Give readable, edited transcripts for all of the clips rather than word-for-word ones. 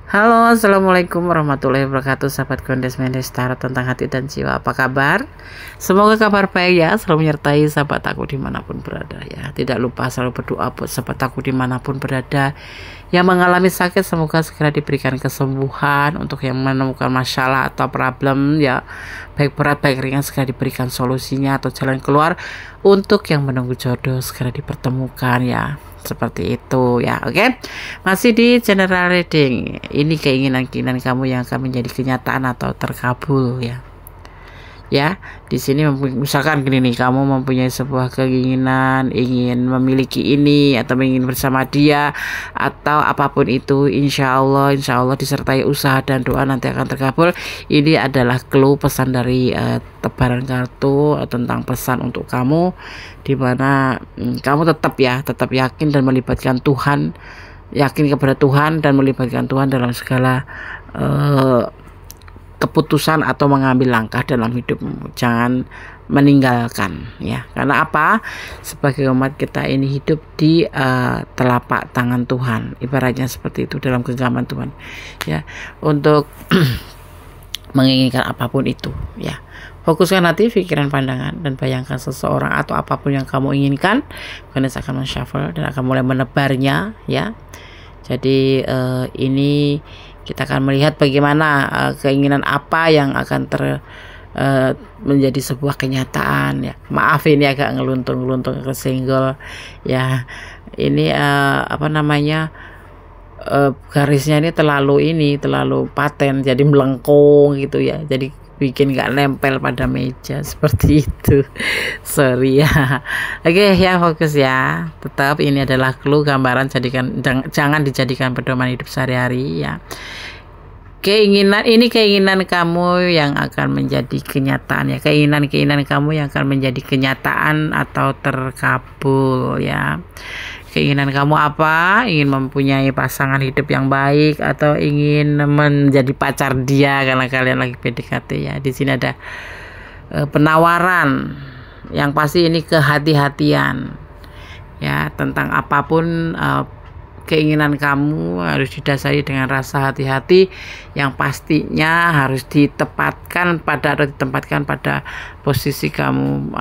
Halo, assalamualaikum warahmatullahi wabarakatuh, sahabat Kondes Mendes Tarot tentang hati dan jiwa. Apa kabar? Semoga kabar baik ya, selalu menyertai sahabat aku dimanapun berada ya. Tidak lupa selalu berdoa buat sahabat aku dimanapun berada yang mengalami sakit, semoga segera diberikan kesembuhan. Untuk yang menemukan masalah atau problem ya, baik berat baik ringan, segera diberikan solusinya atau jalan keluar. Untuk yang menunggu jodoh segera dipertemukan ya, seperti itu ya. Oke, masih di general reading. Ini keinginan-keinginan kamu yang akan menjadi kenyataan atau terkabul ya. Di sini misalkan gini nih, kamu mempunyai sebuah keinginan, ingin memiliki ini atau ingin bersama dia atau apapun itu, insya Allah disertai usaha dan doa nanti akan terkabul. Ini adalah clue pesan dari tebaran kartu tentang pesan untuk kamu, dimana kamu tetap yakin dan melibatkan Tuhan, yakin kepada Tuhan dan melibatkan Tuhan dalam segala keputusan atau mengambil langkah dalam hidupmu. Jangan meninggalkan ya, karena apa? Sebagai umat kita ini hidup di telapak tangan Tuhan, ibaratnya seperti itu, dalam genggaman Tuhan ya, untuk menginginkan apapun itu ya. Fokuskan hati, pikiran, pandangan, dan bayangkan seseorang atau apapun yang kamu inginkan. Ganes akan men-shuffle dan akan mulai menebarnya ya. Jadi ini kita akan melihat bagaimana keinginan apa yang akan menjadi sebuah kenyataan ya. Maaf ini agak ngeluntung-ngeluntung, kesenggol ya. Ini garisnya ini terlalu paten, jadi melengkung gitu ya. Jadi bikin gak nempel pada meja seperti itu. Sorry ya. Oke ya, fokus ya. Tetap ini adalah clue, gambaran, jangan dijadikan pedoman hidup sehari-hari ya. Keinginan kamu yang akan menjadi kenyataan ya. Keinginan kamu yang akan menjadi kenyataan atau terkabul ya. Keinginan kamu apa? Ingin mempunyai pasangan hidup yang baik atau ingin menjadi pacar dia karena kalian lagi PDKT ya. Di sini ada penawaran yang pasti, ini kehati-hatian ya. Tentang apapun keinginan kamu harus didasari dengan rasa hati-hati yang pastinya harus ditempatkan pada posisi kamu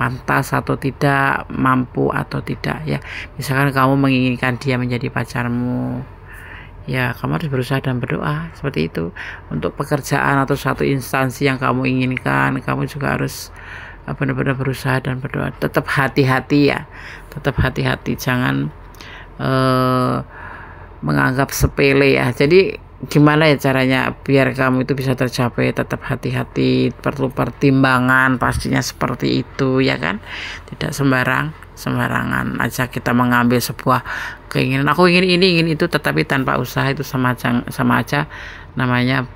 pantas atau tidak, mampu atau tidak ya. Misalkan kamu menginginkan dia menjadi pacarmu ya, kamu harus berusaha dan berdoa seperti itu. Untuk pekerjaan atau suatu instansi yang kamu inginkan, kamu juga harus benar-benar berusaha dan berdoa. Tetap hati-hati ya, tetap hati-hati, jangan menganggap sepele ya. Jadi gimana ya caranya biar kamu itu bisa tercapai? Tetap hati-hati, perlu pertimbangan pastinya seperti itu ya kan. Tidak sembarangan aja kita mengambil sebuah keinginan, aku ingin ini ingin itu, tetapi tanpa usaha, itu sama aja namanya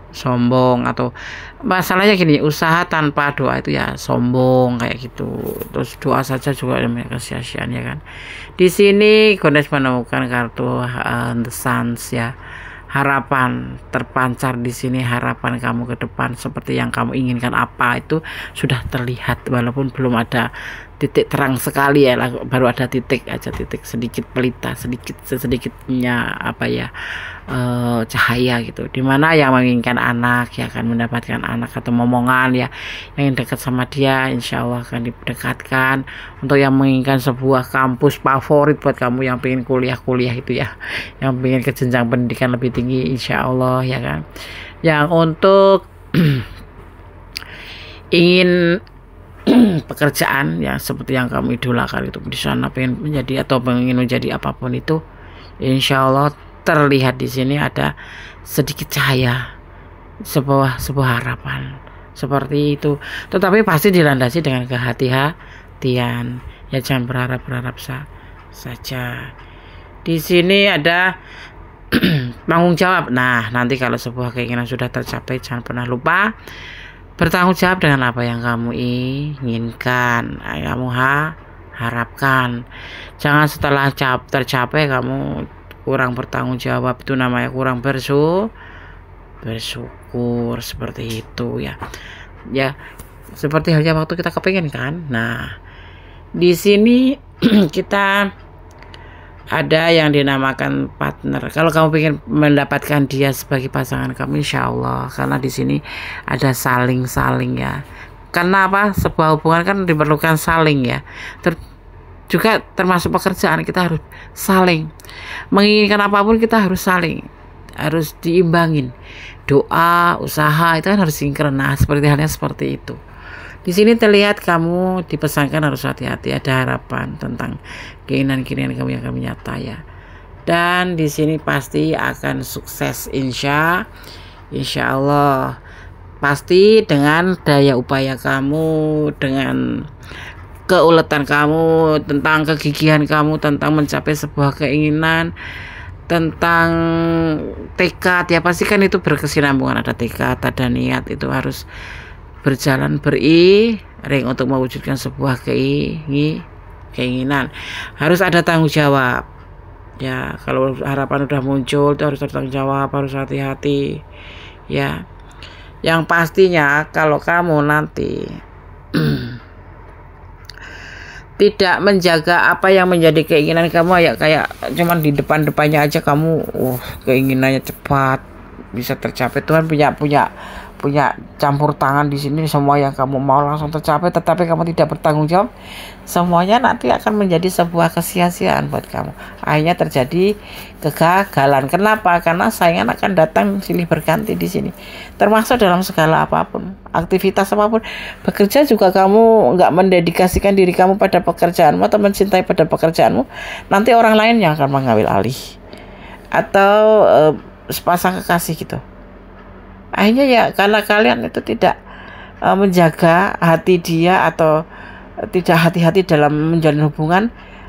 sombong. Atau masalahnya gini, usaha tanpa doa itu ya sombong kayak gitu. Terus doa saja juga ada kesia-siaan ya kan. Di sini Gones menemukan kartu The Suns ya. Harapan terpancar di sini, harapan kamu ke depan seperti yang kamu inginkan apa itu sudah terlihat, walaupun belum ada titik terang sekali ya, baru ada titik sedikit pelita, sedikitnya cahaya gitu, dimana yang menginginkan anak ya akan mendapatkan anak atau momongan ya. Yang dekat sama dia insya Allah akan didekatkan. Untuk yang menginginkan sebuah kampus favorit buat kamu yang pengen kuliah itu ya, yang pengen ke jenjang pendidikan lebih tinggi insya Allah ya kan. Yang untuk ingin pekerjaan ya seperti yang kamu idolakan itu, di sana pengen menjadi atau ingin menjadi apapun itu, insya Allah terlihat di sini ada sedikit cahaya, sebuah harapan seperti itu. Tetapi pasti dilandasi dengan kehati-hatian ya, jangan berharap saja. Di sini ada tanggung jawab. Nah, nanti kalau sebuah keinginan sudah tercapai, jangan pernah lupa bertanggung jawab dengan apa yang kamu inginkan, kamu harapkan. Jangan setelah tercapai kamu kurang bertanggung jawab, itu namanya kurang bersyukur seperti itu ya. Ya seperti halnya waktu kita kepingin kan. Nah di sini kita ada yang dinamakan partner. Kalau kamu ingin mendapatkan dia sebagai pasangan kamu, insya Allah, karena di sini ada saling ya. Karena apa? Sebuah hubungan kan diperlukan saling ya. Juga termasuk pekerjaan, kita harus saling. Menginginkan apapun kita harus saling, harus diimbangin. Doa, usaha itu kan harus sinkron. Seperti halnya seperti itu. Di sini terlihat kamu dipesankan harus hati-hati, ada harapan tentang keinginan-keinginan kamu yang akan nyata ya. Dan di sini pasti akan sukses, insya Allah. Pasti dengan daya upaya kamu, dengan keuletan kamu, tentang kegigihan kamu, tentang mencapai sebuah keinginan, tentang tekad ya, pasti kan itu berkesinambungan, ada tekad, ada niat, itu harus berjalan beriring untuk mewujudkan sebuah keinginan. Harus ada tanggung jawab ya. Kalau harapan udah muncul itu harus ada tanggung jawab, harus hati-hati ya. Yang pastinya kalau kamu nanti tidak menjaga apa yang menjadi keinginan kamu, ya kayak cuman di depannya aja kamu keinginannya cepat bisa tercapai. Tuhan punya campur tangan di sini, semua yang kamu mau langsung tercapai, tetapi kamu tidak bertanggung jawab, semuanya nanti akan menjadi sebuah kesia-siaan buat kamu. Akhirnya terjadi kegagalan. Kenapa? Karena saingan akan datang silih berganti di sini, termasuk dalam segala apapun, aktivitas apapun. Bekerja juga kamu nggak mendedikasikan diri kamu pada pekerjaanmu atau mencintai pada pekerjaanmu, nanti orang lain yang akan mengambil alih, atau sepasang kekasih gitu. Akhirnya ya karena kalian itu tidak menjaga hati dia atau tidak hati-hati dalam menjalin hubungan,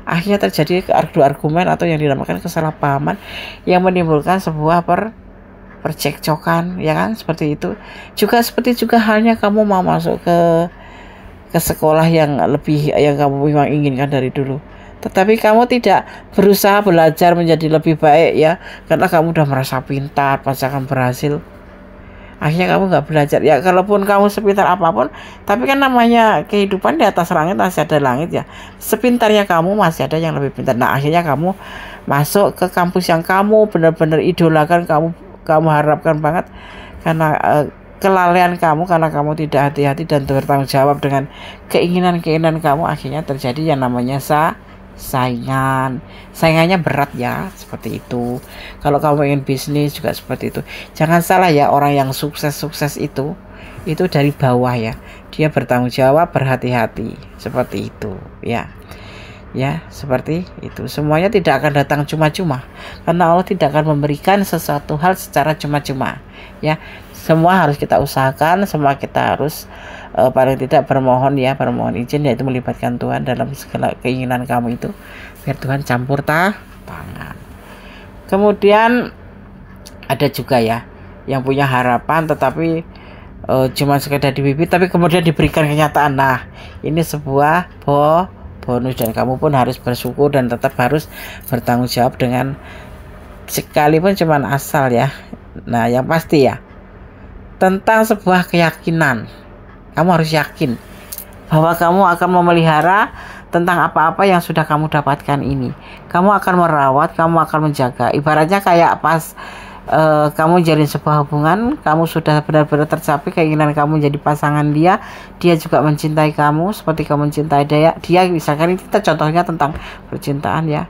akhirnya terjadi argumen atau yang dinamakan kesalahpahaman yang menimbulkan sebuah percekcokan ya kan, seperti itu. Seperti halnya kamu mau masuk ke sekolah yang kamu memang inginkan dari dulu, tetapi kamu tidak berusaha belajar menjadi lebih baik ya, karena kamu udah merasa pintar pasti akan berhasil. Akhirnya kamu nggak belajar ya, kalaupun kamu sepintar apapun, tapi kan namanya kehidupan di atas langit masih ada langit ya. Sepintarnya kamu masih ada yang lebih pintar. Nah akhirnya kamu masuk ke kampus yang kamu benar-benar idolakan, kamu harapkan banget, karena kelalaian kamu, karena kamu tidak hati-hati dan bertanggung jawab dengan keinginan kamu, akhirnya terjadi yang namanya saingannya berat ya, seperti itu. Kalau kamu ingin bisnis juga seperti itu. Jangan salah ya, orang yang sukses itu dari bawah ya, dia bertanggung jawab, berhati-hati, seperti itu ya, seperti itu. Semuanya tidak akan datang cuma-cuma, karena Allah tidak akan memberikan sesuatu hal secara cuma-cuma ya. Semua harus kita usahakan, semua kita harus paling tidak bermohon izin, yaitu melibatkan Tuhan dalam segala keinginan kamu itu, biar Tuhan campur tangan. Kemudian ada juga ya yang punya harapan tetapi cuma sekedar di bibir, tapi kemudian diberikan kenyataan. Nah ini sebuah bonus, dan kamu pun harus bersyukur dan tetap harus bertanggung jawab dengan, sekalipun cuma asal ya. Nah yang pasti ya, tentang sebuah keyakinan, kamu harus yakin bahwa kamu akan memelihara tentang apa-apa yang sudah kamu dapatkan ini. Kamu akan merawat, kamu akan menjaga. Ibaratnya kayak pas kamu jalin sebuah hubungan, kamu sudah benar-benar tercapai keinginan kamu jadi pasangan dia juga mencintai kamu seperti kamu mencintai dia. Misalkan kita contohnya tentang percintaan ya,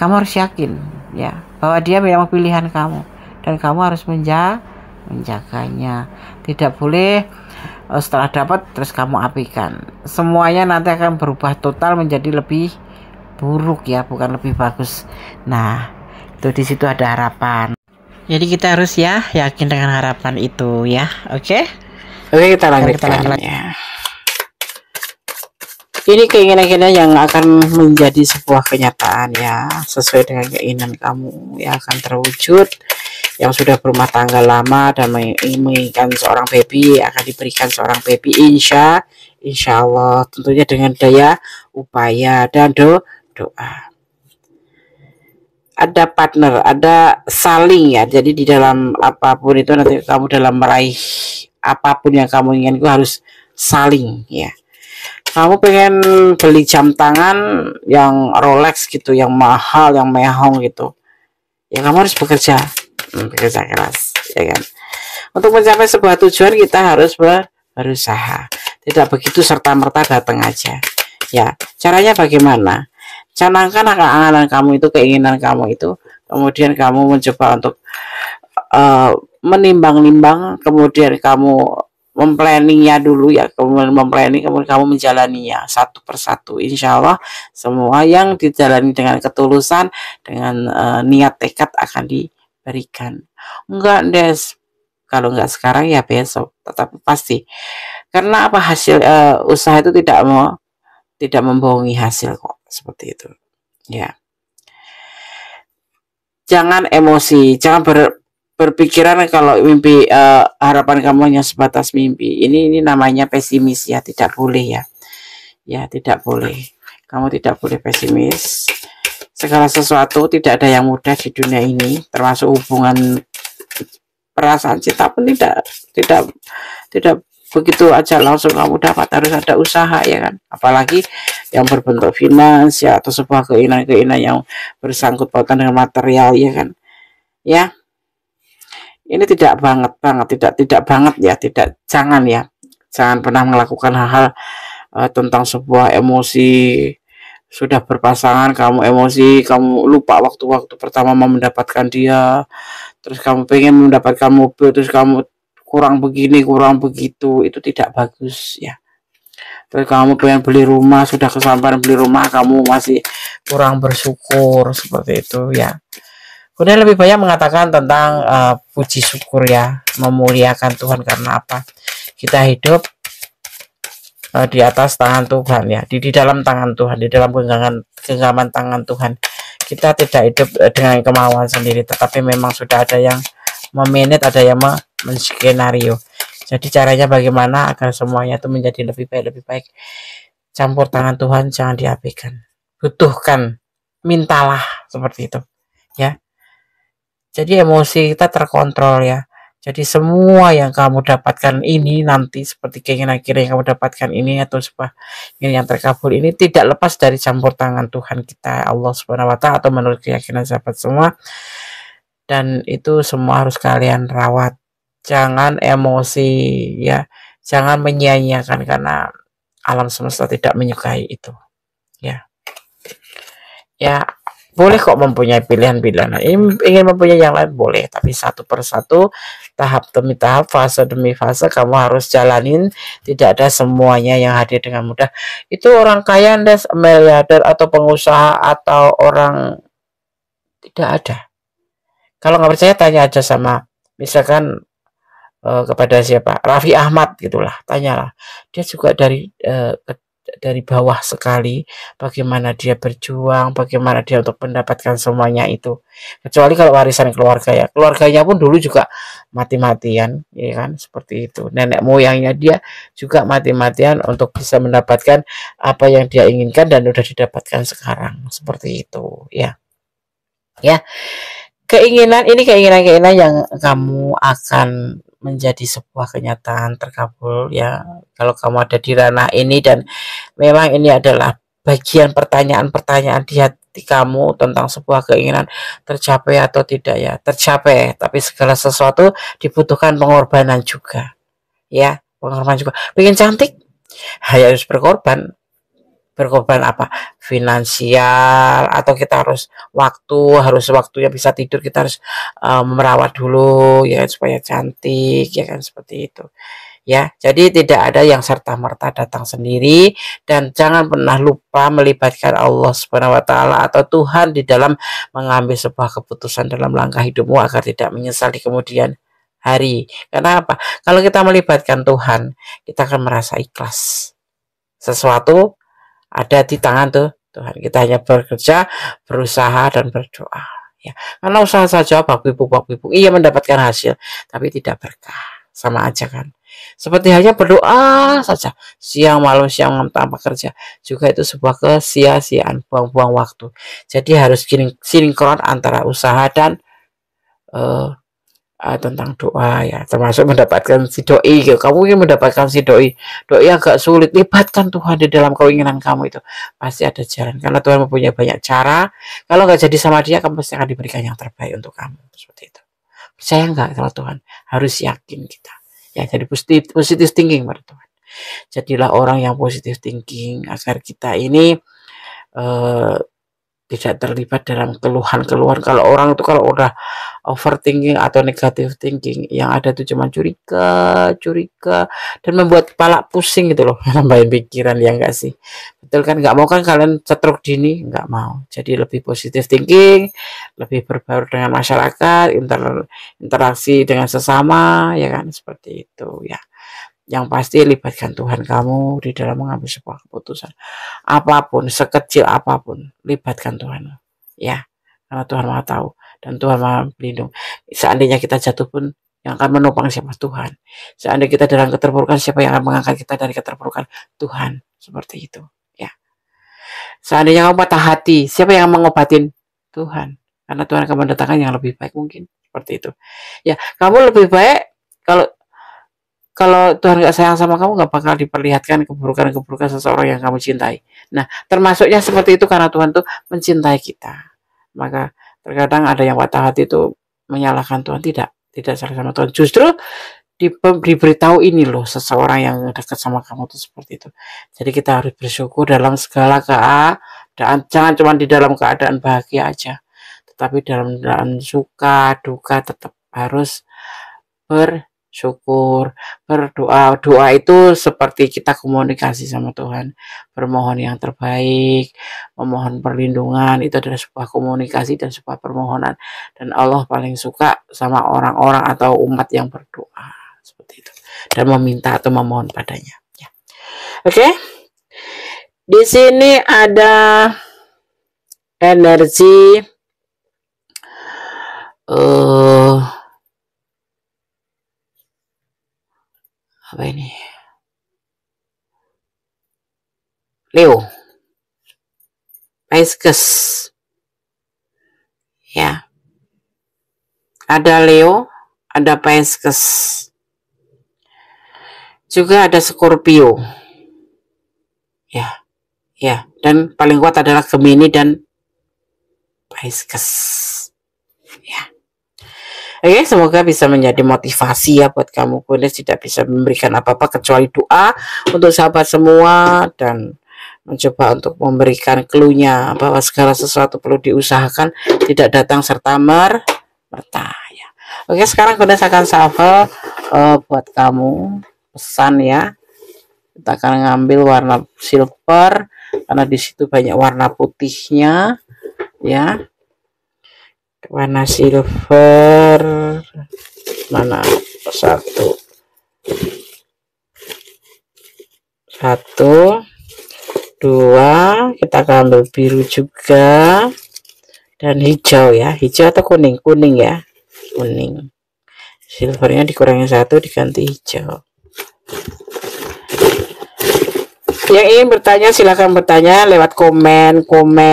kamu harus yakin ya bahwa dia memang pilihan kamu, dan kamu harus menjaganya. Tidak boleh setelah dapat terus kamu abaikan. Semuanya nanti akan berubah total menjadi lebih buruk ya, bukan lebih bagus. Nah itu di situ ada harapan. Jadi kita harus ya yakin dengan harapan itu ya. Oke, kita lanjutkan ya. Ini keinginan-keinginan yang akan menjadi sebuah kenyataan ya, sesuai dengan keinginan kamu yang akan terwujud. Yang sudah berumah tangga lama dan menginginkan seorang baby akan diberikan seorang baby, insya Allah, tentunya dengan daya upaya dan doa. Ada partner, ada saling ya. Jadi di dalam apapun itu, nanti kamu dalam meraih apapun yang kamu inginkan itu harus saling ya. Kamu pengen beli jam tangan yang Rolex gitu, yang mahal, yang mehong gitu, ya kamu harus bekerja, bekerja keras, ya kan. Untuk mencapai sebuah tujuan kita harus berusaha, tidak begitu serta merta datang aja. Ya, caranya bagaimana? Canangkan angan-angan kamu itu, keinginan kamu itu, kemudian kamu mencoba untuk menimbang-nimbang, kemudian kamu memplanningnya dulu ya, kemudian memplanning, kemudian kamu menjalaninya satu persatu. Insya Allah semua yang dijalani dengan ketulusan, dengan niat tekad akan diberikan. Enggak Des, kalau enggak sekarang ya besok, tetapi pasti. Karena apa, hasil usaha itu tidak membohongi hasil kok, seperti itu. Ya. Jangan emosi, jangan berpikiran kalau mimpi, harapan kamu hanya sebatas mimpi. Ini namanya pesimis ya, tidak boleh ya. Ya, tidak boleh. Kamu tidak boleh pesimis. Segala sesuatu tidak ada yang mudah di dunia ini, termasuk hubungan perasaan cinta pun tidak begitu aja langsung kamu dapat, harus ada usaha ya kan. Apalagi yang berbentuk finans ya, atau sebuah keinginan yang bersangkut pautan dengan material ya kan. Ya, ini tidak banget ya, jangan pernah melakukan hal-hal tentang sebuah emosi. Sudah berpasangan kamu emosi, kamu lupa waktu-waktu pertama mau mendapatkan dia, terus kamu pengen mendapatkan mobil, terus kamu kurang begini kurang begitu, itu tidak bagus ya. Terus kamu pengen beli rumah, sudah kesampaian beli rumah, kamu masih kurang bersyukur, seperti itu ya. Kemudian lebih banyak mengatakan tentang puji syukur ya, memuliakan Tuhan. Karena apa? Kita hidup di atas tangan Tuhan ya, di dalam tangan Tuhan, di dalam genggaman tangan Tuhan. Kita tidak hidup dengan kemauan sendiri, tetapi memang sudah ada yang memanage, ada yang menskenario. Jadi caranya bagaimana agar semuanya itu menjadi lebih baik. Campur tangan Tuhan jangan diabaikan. Butuhkan, mintalah, seperti itu ya. Jadi emosi kita terkontrol ya. Jadi semua yang kamu dapatkan ini nanti, seperti keinginan yang kamu dapatkan ini, atau sebuah yang terkabul ini, tidak lepas dari campur tangan Tuhan kita, Allah Subhanahu wa Ta'ala, atau menurut keyakinan sahabat semua. Dan itu semua harus kalian rawat. Jangan emosi ya, jangan menyia-nyiakan, karena alam semesta tidak menyukai itu ya. Ya, boleh kok mempunyai pilihan-pilihan. Ingin mempunyai yang lain boleh, tapi satu persatu, tahap demi tahap, fase demi fase kamu harus jalanin. Tidak ada semuanya yang hadir dengan mudah. Itu orang kaya, miliarder, atau pengusaha, atau orang, tidak ada. Kalau nggak percaya tanya aja sama, misalkan kepada siapa, Raffi Ahmad gitulah, tanyalah. Dia juga dari bawah sekali, bagaimana dia berjuang, bagaimana dia untuk mendapatkan semuanya itu. Kecuali kalau warisan keluarga ya, keluarganya pun dulu juga mati-matian ya kan, seperti itu. Nenek moyangnya dia juga mati-matian untuk bisa mendapatkan apa yang dia inginkan, dan sudah didapatkan sekarang, seperti itu ya. Ya, keinginan yang kamu akan menjadi sebuah kenyataan terkabul ya, kalau kamu ada di ranah ini, dan memang ini adalah bagian pertanyaan-pertanyaan di hati kamu tentang sebuah keinginan tercapai atau tidak ya. Tercapai, tapi segala sesuatu dibutuhkan pengorbanan juga ya, pengorbanan juga. Pengen cantik, harus berkorban apa, finansial, atau kita harus waktunya bisa tidur, kita harus merawat dulu ya supaya cantik ya kan, seperti itu ya. Jadi tidak ada yang serta-merta datang sendiri, dan jangan pernah lupa melibatkan Allah Subhanahu wa Ta'ala atau Tuhan di dalam mengambil sebuah keputusan dalam langkah hidupmu, agar tidak menyesal di kemudian hari. Karena apa? Kalau kita melibatkan Tuhan, kita akan merasa ikhlas. Sesuatu ada di tangan Tuhan. Kita hanya bekerja, berusaha, dan berdoa ya. Karena usaha saja bak-bibuk iya mendapatkan hasil, tapi tidak berkah, sama aja kan. Seperti halnya berdoa saja siang malam tanpa kerja, juga itu sebuah kesia-siaan, buang-buang waktu. Jadi harus sinkron antara usaha dan tentang doa ya, termasuk mendapatkan si doi gitu. Kamu ingin mendapatkan si doi agak sulit, libatkan Tuhan di dalam keinginan kamu itu, pasti ada jalan karena Tuhan mempunyai banyak cara. Kalau nggak jadi sama dia, kamu pasti akan diberikan yang terbaik untuk kamu, seperti itu. Percaya nggak sama Tuhan? Harus yakin kita ya, jadi positif thinking pada Tuhan. Jadilah orang yang positif thinking agar kita ini tidak terlibat dalam keluhan-keluhan. Kalau orang itu kalau udah overthinking atau negative thinking, yang ada itu cuma curiga dan membuat kepala pusing gitu loh, nambahin pikiran ya enggak sih? Betul kan? Nggak mau kan kalian stroke dini? Nggak mau. Jadi lebih positive thinking, lebih berbaur dengan masyarakat, interaksi dengan sesama, ya kan? Seperti itu ya. Yang pasti libatkan Tuhan kamu di dalam mengambil sebuah keputusan. Apapun, sekecil apapun, libatkan Tuhan. Ya, karena Tuhan Maha tahu dan Tuhan Maha pelindung. Seandainya kita jatuh pun, yang akan menopang siapa? Tuhan. Seandainya kita dalam keterpurukan, siapa yang akan mengangkat kita dari keterpurukan? Tuhan. Seperti itu. Ya. Seandainya kamu patah hati, siapa yang mengobatin? Tuhan. Karena Tuhan akan mendatangkan yang lebih baik mungkin. Seperti itu. Ya, kamu lebih baik kalau Tuhan nggak sayang sama kamu, nggak bakal diperlihatkan keburukan-keburukan seseorang yang kamu cintai. Nah, termasuknya seperti itu karena Tuhan tuh mencintai kita. Maka terkadang ada yang patah hati itu menyalahkan Tuhan, tidak salah sama Tuhan. Justru diberitahu ini loh, seseorang yang dekat sama kamu tuh seperti itu. Jadi kita harus bersyukur dalam segala keadaan, jangan cuma di dalam keadaan bahagia aja, tetapi dalam keadaan suka, duka tetap harus bersyukur, berdoa. Doa itu seperti kita komunikasi sama Tuhan, bermohon yang terbaik, memohon perlindungan. Itu adalah sebuah komunikasi dan sebuah permohonan, dan Allah paling suka sama orang-orang atau umat yang berdoa seperti itu dan meminta atau memohon padanya ya. Oke. Di sini ada energi apa ini? Leo, Pisces, ya. Ada Leo, ada Pisces, juga ada Scorpio, ya. Dan paling kuat adalah Gemini dan Pisces, ya. Oke, semoga bisa menjadi motivasi ya buat kamu. Bondes tidak bisa memberikan apa-apa kecuali doa untuk sahabat semua dan mencoba untuk memberikan clue-nya bahwa segala sesuatu perlu diusahakan, tidak datang serta merta ya. Oke, sekarang Bondes akan shuffle buat kamu pesan ya. Kita akan ngambil warna silver karena di situ banyak warna putihnya ya. Warna silver mana? Satu, dua, kita akan ambil biru juga dan hijau ya. Hijau atau kuning ya, kuning. Silvernya dikurangi satu, diganti hijau. Yang ingin bertanya silahkan bertanya lewat komen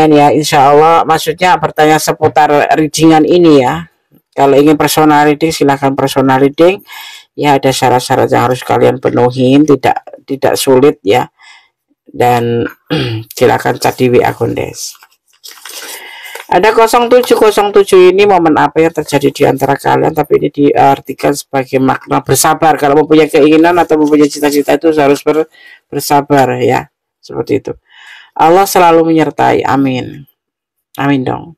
ya. Insya Allah maksudnya bertanya seputar readingan ini ya. Kalau ingin personal reading silahkan personal reading ya, ada syarat-syarat yang harus kalian penuhin, tidak sulit ya, dan silahkan chat di WA Gondes. Ada 0707 ini momen apa yang terjadi di antara kalian, tapi ini diartikan sebagai makna bersabar. Kalau mempunyai keinginan atau mempunyai cita-cita itu harus bersabar ya, seperti itu. Allah selalu menyertai, amin dong.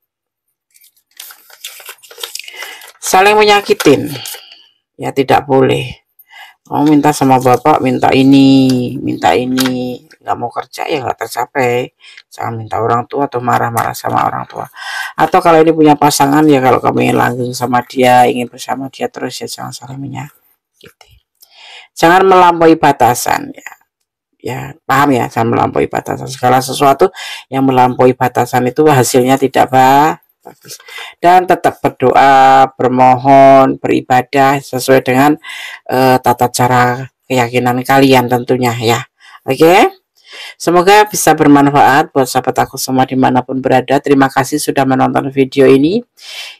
Saling menyakitin ya tidak boleh. Kamu minta sama bapak, minta ini, nggak mau kerja ya nggak tercapai. Jangan minta orang tua atau marah-marah sama orang tua. Atau kalau ini punya pasangan ya, kalau kamu ingin langgeng sama dia, ingin bersama dia terus ya, jangan saling menyakiti. Jangan melampaui batasan ya. Ya paham ya, jangan melampaui batasan. Segala sesuatu yang melampaui batasan itu hasilnya tidak bagus. Dan tetap berdoa, bermohon, beribadah sesuai dengan tata cara keyakinan kalian tentunya ya. Oke. Semoga bisa bermanfaat buat sahabat aku semua dimanapun berada. Terima kasih sudah menonton video ini.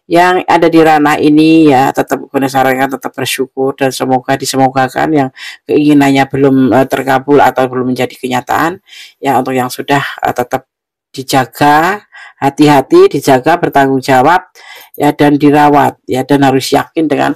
Yang ada di ranah ini ya tetap sarankan tetap bersyukur dan semoga disemogakan yang keinginannya belum terkabul atau belum menjadi kenyataan. Ya untuk yang sudah tetap dijaga, hati-hati, dijaga, bertanggung jawab ya dan dirawat ya dan harus yakin dengan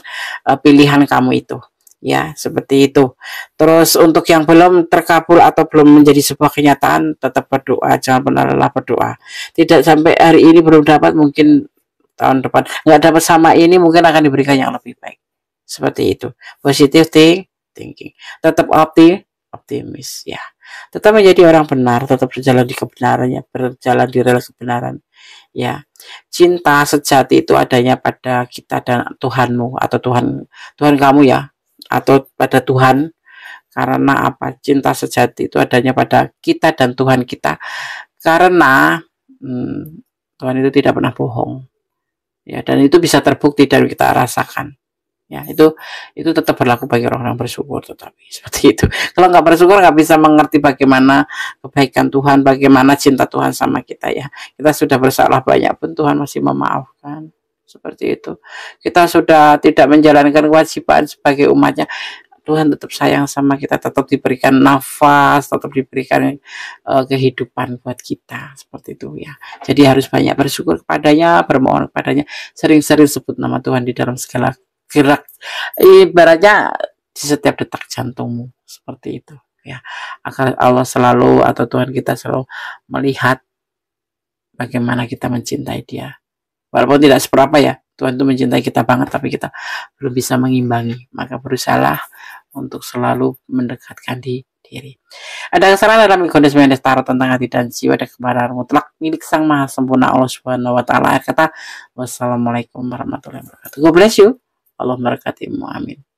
pilihan kamu itu. Ya, seperti itu. Terus untuk yang belum terkabul atau belum menjadi sebuah kenyataan, tetap berdoa, jangan pernah lelah berdoa. Tidak sampai hari ini belum dapat, mungkin tahun depan nggak dapat sama ini, mungkin akan diberikan yang lebih baik. Seperti itu. Positive thinking. Tetap optimis ya. Tetap menjadi orang benar, tetap berjalan di kebenarannya, berjalan di rel kebenaran. Ya, cinta sejati itu adanya pada kita dan Tuhanmu atau Tuhan kamu ya, atau pada Tuhan. Karena apa? Cinta sejati itu adanya pada kita dan Tuhan kita. Karena Tuhan itu tidak pernah bohong. Ya, dan itu bisa terbukti dan kita rasakan. Ya, itu tetap berlaku bagi orang-orang bersyukur, tetapi seperti itu. Kalau nggak bersyukur nggak bisa mengerti bagaimana kebaikan Tuhan, bagaimana cinta Tuhan sama kita ya. Kita sudah bersalah banyak pun Tuhan masih memaafkan. Seperti itu. Kita sudah tidak menjalankan kewajiban sebagai umatnya, Tuhan tetap sayang sama kita, tetap diberikan nafas, tetap diberikan kehidupan buat kita, seperti itu ya. Jadi harus banyak bersyukur kepadanya, bermohon kepadanya, sering-sering sebut nama Tuhan di dalam segala gerak, ibaratnya di setiap detak jantungmu, seperti itu ya. Agar Allah selalu atau Tuhan kita selalu melihat bagaimana kita mencintai Dia. Walaupun tidak seberapa ya, Tuhan itu mencintai kita banget, tapi kita belum bisa mengimbangi. Maka berusahalah untuk selalu mendekatkan diri. Ada kesalahan dalam Kodes Mendestaro tentang hati dan jiwa dan kebenaran mutlak milik Sang Maha Sempurna Allah Subhanahu wa taala. Kata wassalamualaikum warahmatullahi wabarakatuh. God bless you. Allah memberkatimu. Amin.